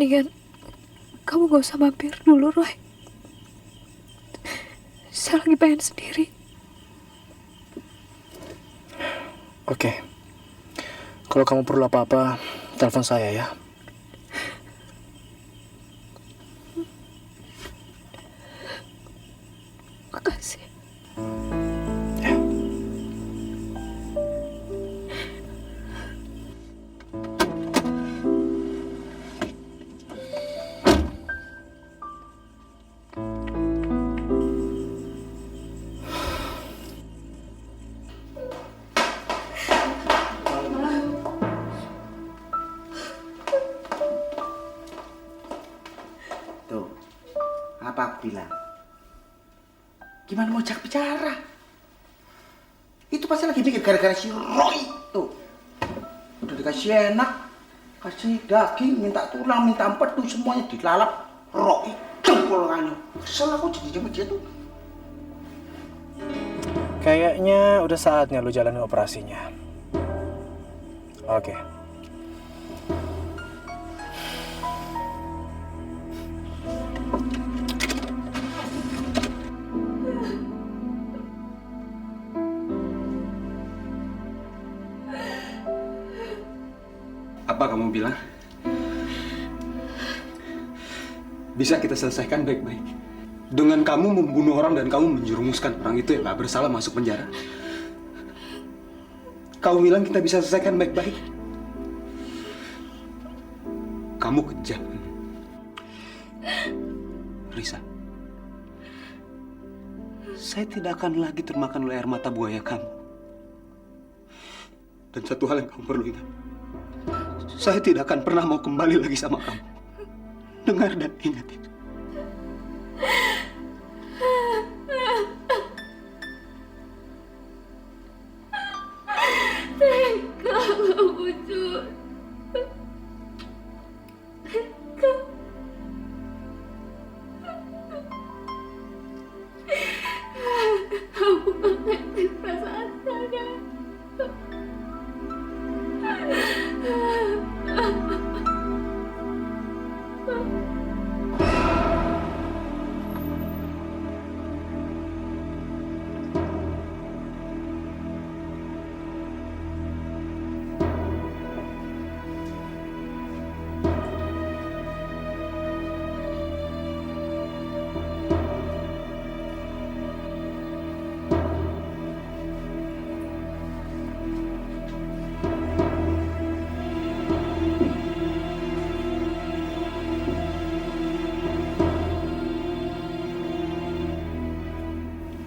mendingan kamu gak usah mampir dulu, Roy. Saya lagi pengen sendiri. Oke. Kalau kamu perlu apa-apa, telepon saya ya. Makasih. Ya. Tuh, apa aku bilang? Gimana mau ajak bicara? Itu pasti lagi mikir gara-gara si Roy. Tuh, udah dikasih enak, kasih daging, minta tulang, minta empedu, semuanya dilalap. Roy, jempol kamu. Kesel aku jadi sama dia tuh. Kayaknya udah saatnya lu jalanin operasinya. Oke. Apa kamu bilang? Bisa kita selesaikan baik-baik. Dengan kamu membunuh orang dan kamu menjerumuskan orang itu yang gak bersalah masuk penjara. Kamu bilang kita bisa selesaikan baik-baik. Kamu kejam. Risa, saya tidak akan lagi termakan oleh air mata buaya kamu. Dan satu hal yang kamu perlu ingat. Saya tidak akan pernah mau kembali lagi sama kamu. Dengar dan ingat itu. Kamu Jun. Kamu mengerti perasaan saya.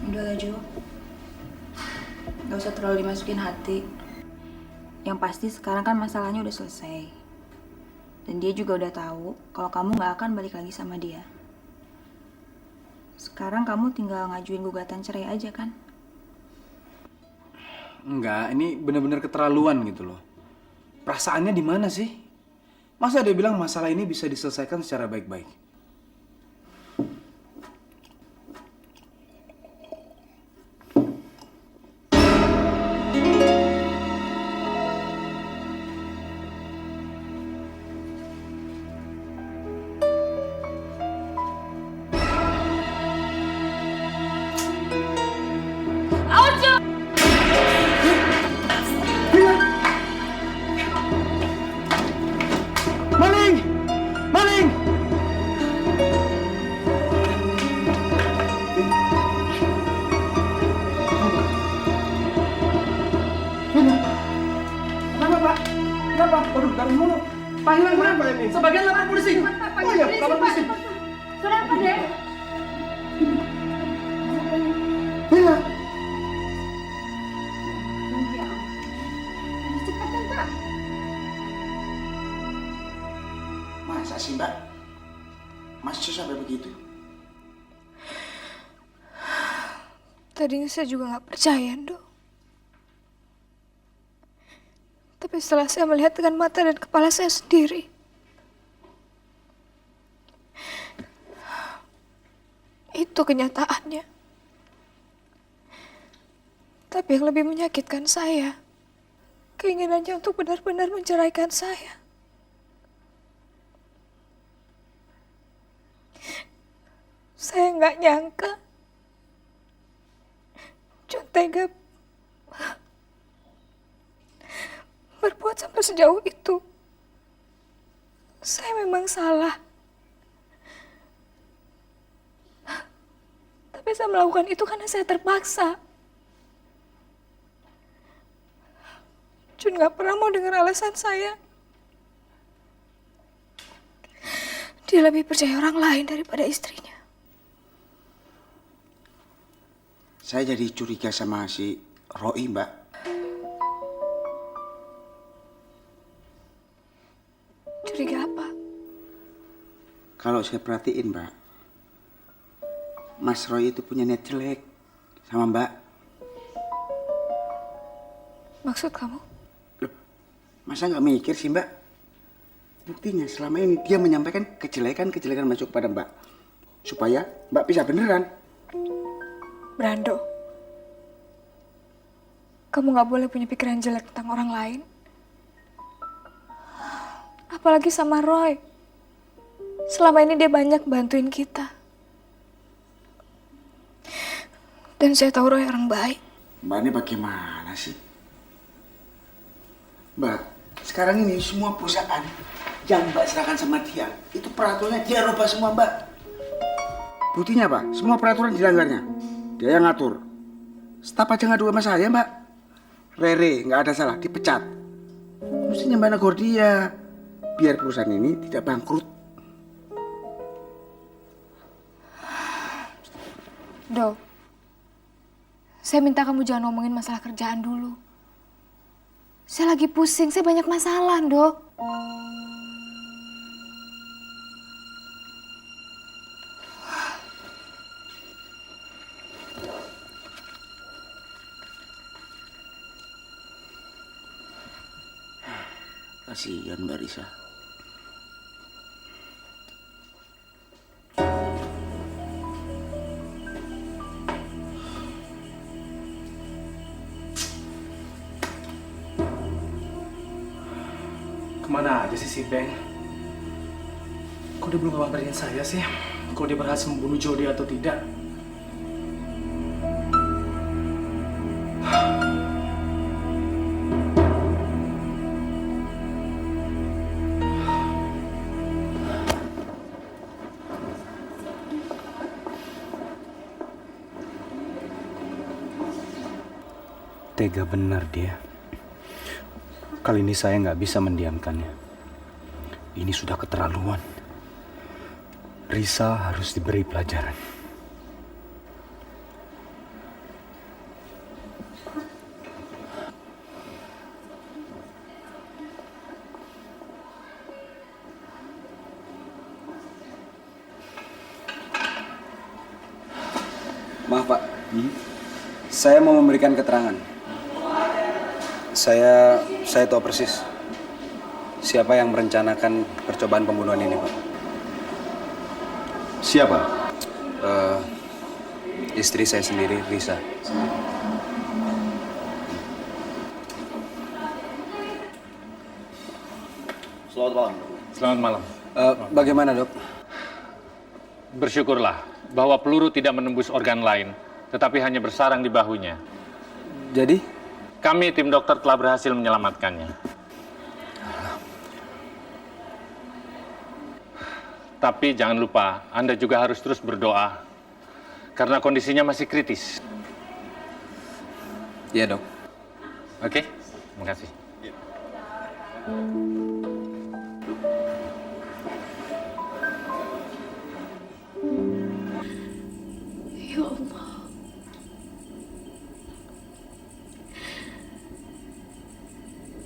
Udahlah Jo, gak usah terlalu dimasukin hati. Yang pasti sekarang kan masalahnya udah selesai. Dan dia juga udah tahu kalau kamu gak akan balik lagi sama dia. Sekarang kamu tinggal ngajuin gugatan cerai aja kan? Enggak, ini benar-benar keterlaluan gitu loh. Perasaannya di mana sih? Masa dia bilang masalah ini bisa diselesaikan secara baik-baik? Maling! Maling! Kenapa, Pak? Kenapa? Waduh, dari mulu. Pak hilang kenapa ini? Sebagian lapor polisi. Oh iya, lapor polisi. Sudah apa, Dek? Hilang. Cepetan, Pak. Masa sih, Mbak? Masa sampai begitu? Tadinya saya juga gak percaya, Dok. Tapi setelah saya melihat dengan mata dan kepala saya sendiri, itu kenyataannya. Tapi yang lebih menyakitkan saya, keinginannya untuk benar-benar menceraikan saya. nggak nyangka Jun tega berbuat sampai sejauh itu. Saya memang salah. Tapi saya melakukan itu karena saya terpaksa. Jun gak pernah mau dengar alasan saya. Dia lebih percaya orang lain daripada istrinya. Saya jadi curiga sama si Roy, Mbak. Curiga apa? Kalau saya perhatiin, Mbak, Mas Roy itu punya niat jelek sama Mbak. Maksud kamu? Loh, masa nggak mikir sih, Mbak? Buktinya selama ini dia menyampaikan kejelekan masuk pada Mbak. Supaya Mbak bisa beneran. Brando, kamu gak boleh punya pikiran jelek tentang orang lain. Apalagi sama Roy. Selama ini dia banyak bantuin kita. Dan saya tahu Roy orang baik. Mbak ini bagaimana sih? Mbak, sekarang ini semua perusahaan yang Mbak serahkan sama dia, itu peraturannya dia rubah semua, Mbak. Buktinya apa? Semua peraturan dilanggarnya. Dia yang ngatur. Staf aja ngadu sama saya, Mbak. Rere, nggak ada salah, dipecat. Mestinya Mbak negor dia, biar perusahaan ini tidak bangkrut. Do, saya minta kamu jangan ngomongin masalah kerjaan dulu. Saya lagi pusing, saya banyak masalah, Do. Kasihan Mbak Risa. Kemana aja sih si Beng? Kok dia belum ngabarin saya sih? Kalau dia berhasil membunuh Jody atau tidak? Tega benar dia. Kali ini saya nggak bisa mendiamkannya. Ini sudah keterlaluan. Risa harus diberi pelajaran. Maaf Pak, saya mau memberikan keterangan. Saya tahu persis siapa yang merencanakan percobaan pembunuhan ini, Pak. Siapa? Istri saya sendiri, Risa. Selamat malam. Selamat malam. Bagaimana, Dok? Bersyukurlah bahwa peluru tidak menembus organ lain, tetapi hanya bersarang di bahunya. Jadi? Kami tim dokter telah berhasil menyelamatkannya. Tapi jangan lupa, Anda juga harus terus berdoa, karena kondisinya masih kritis. Iya, Dok. Oke, terima kasih. Ya Allah,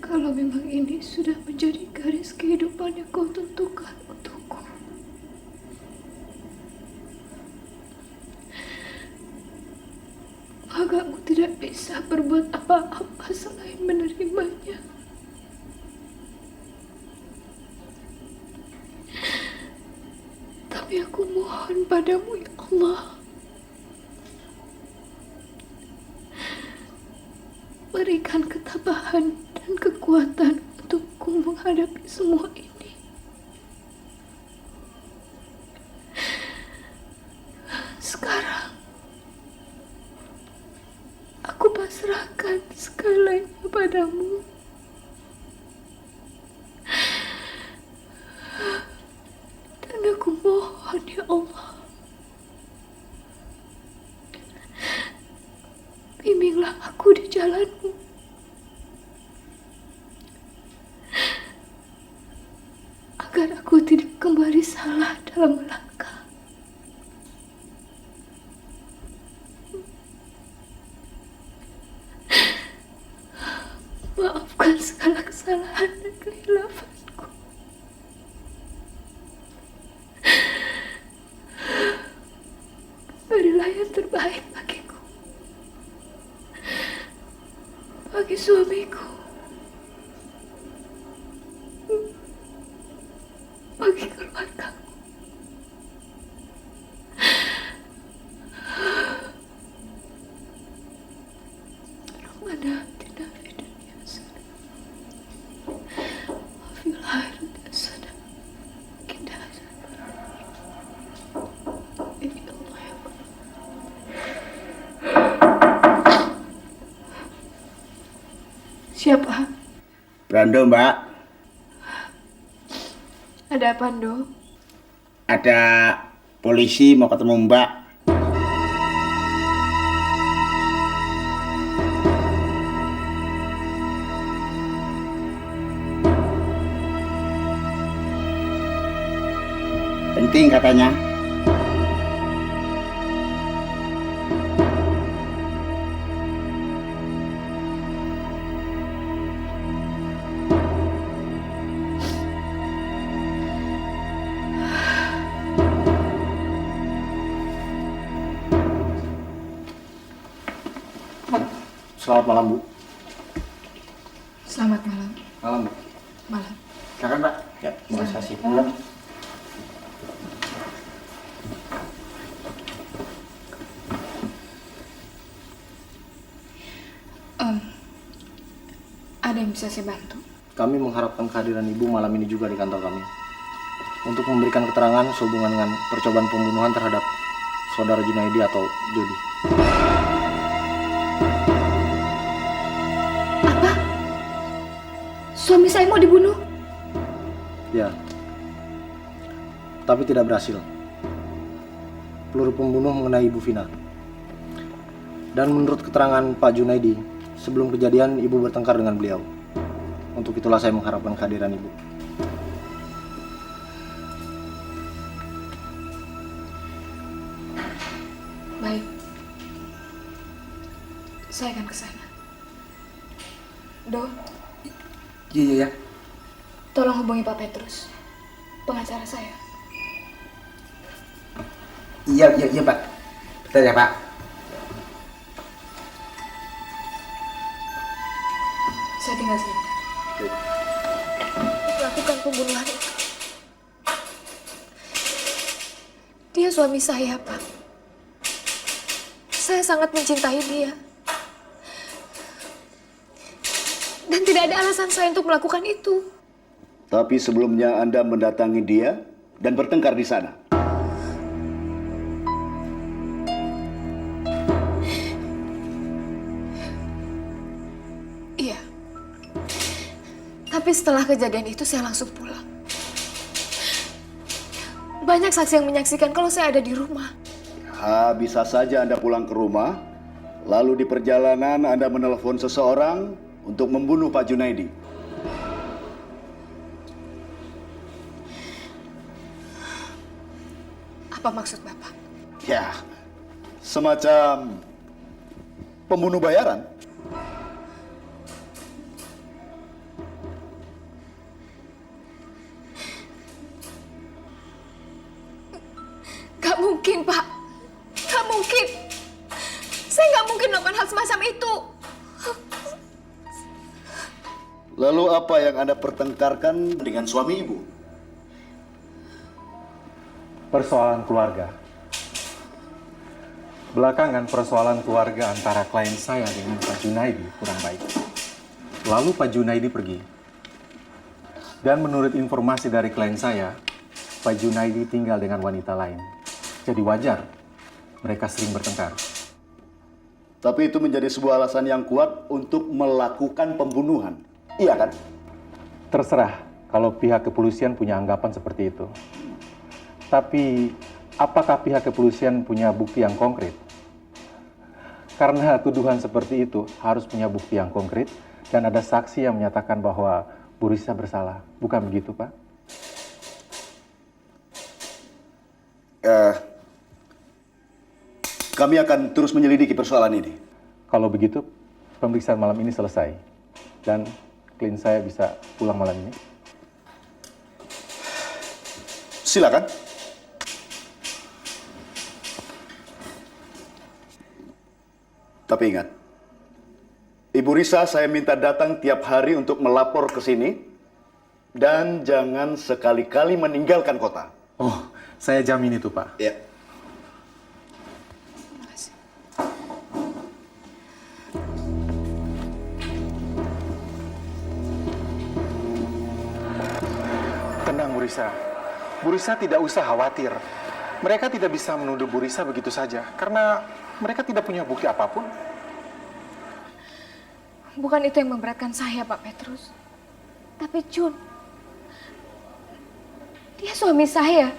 kalau memang ini sudah menjadi garis kehidupan yang kau tentukan untukku, maka aku tidak bisa berbuat apa-apa selain menerimanya. Tapi aku mohon padamu, ya Allah, berikan ketabahan dan kekuatan untukku menghadapi semua ini. menyerahkan segalanya padamu. Dan aku mohon ya Allah, bimbinglah aku di jalanmu. Agar aku tidak kembali salah dalam melangkah. Maafkan segala kesalahan dan kehilafanku. Berilah yang terbaik bagiku, bagi suamiku, bagi keluargaku. Rabbana atina fid dunya hasanah wa fil akhirati hasanah wa qina adzabannar. Ya Allah ya Allah. Siapa? Brando, Mbak. Ada apa, Ndo? Ada polisi mau ketemu Mbak. Penting katanya. Selamat malam, Bu. Selamat malam. Malam, Bu. Malam. Silakan, Pak. Ya, terima kasih. Pulang. Ada yang bisa saya bantu? Kami mengharapkan kehadiran Ibu malam ini juga di kantor kami untuk memberikan keterangan sehubungan dengan percobaan pembunuhan terhadap saudara Junaidi atau Jody. Suami saya mau dibunuh? Ya, tapi tidak berhasil. Peluru pembunuh mengenai Ibu Vina. Dan menurut keterangan Pak Junaidi, sebelum kejadian Ibu bertengkar dengan beliau. Untuk itulah saya mengharapkan kehadiran Ibu. Baik. Saya akan ke sana. Do, Iya. tolong hubungi Pak Petrus, pengacara saya. Iya, Pak. Betul ya, Pak. Saya tinggal sebentar. Melakukan pembunuhan itu. Dia suami saya, Pak. Saya sangat mencintai dia. Dan tidak ada alasan saya untuk melakukan itu. Tapi sebelumnya Anda mendatangi dia dan bertengkar di sana. Iya. Tapi setelah kejadian itu saya langsung pulang. Banyak saksi yang menyaksikan kalau saya ada di rumah. Bisa saja Anda pulang ke rumah, lalu di perjalanan Anda menelepon seseorang untuk membunuh Pak Junaidi. Apa maksud Bapak? Ya, semacam pembunuh bayaran. Gak mungkin, Pak. Gak mungkin. Saya gak mungkin melakukan hal semacam itu. Lalu apa yang Anda pertengkarkan dengan suami Ibu? Persoalan keluarga. Belakangan persoalan keluarga antara klien saya dengan Pak Junaidi kurang baik. Lalu Pak Junaidi pergi. Dan menurut informasi dari klien saya, Pak Junaidi tinggal dengan wanita lain. Jadi wajar mereka sering bertengkar. Tapi itu menjadi sebuah alasan yang kuat untuk melakukan pembunuhan. Iya kan? Terserah kalau pihak kepolisian punya anggapan seperti itu. Tapi apakah pihak kepolisian punya bukti yang konkret? Karena tuduhan seperti itu harus punya bukti yang konkret dan ada saksi yang menyatakan bahwa Bu Risa bersalah. Bukan begitu, Pak? Kami akan terus menyelidiki persoalan ini. Kalau begitu, pemeriksaan malam ini selesai. Dan klien saya bisa pulang malam ini. Silakan. Tapi ingat, Ibu Risa saya minta datang tiap hari untuk melapor ke sini. Dan jangan sekali-kali meninggalkan kota. Oh, saya jamin itu, Pak. Ya. Tenang, Bu Risa. Bu Risa tidak usah khawatir. Mereka tidak bisa menuduh Bu Risa begitu saja, karena mereka tidak punya bukti apapun. Bukan itu yang memberatkan saya, Pak Petrus. Tapi Jun, dia suami saya.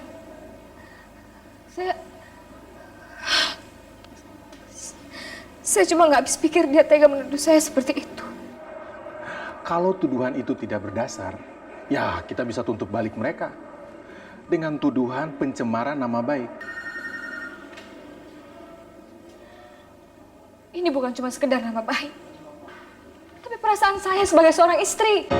Saya cuma nggak habis pikir dia tega menuduh saya seperti itu. Kalau tuduhan itu tidak berdasar, ya kita bisa tuntut balik mereka dengan tuduhan pencemaran nama baik. Ini bukan cuma sekedar nama baik, tapi perasaan saya sebagai seorang istri.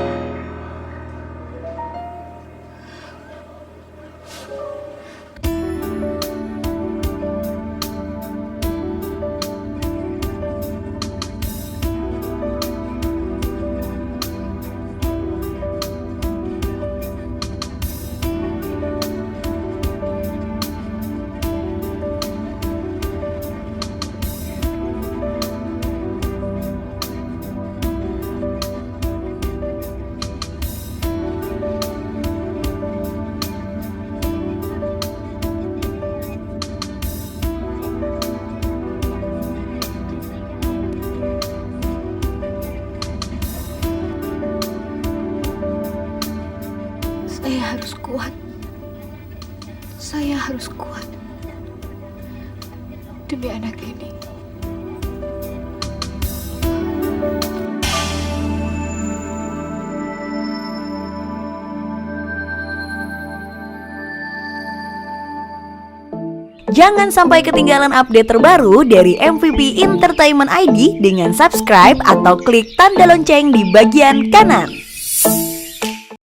Saya harus kuat. Saya harus kuat. Demi anak ini. Jangan sampai ketinggalan update terbaru dari MVP Entertainment ID dengan subscribe atau klik tanda lonceng di bagian kanan.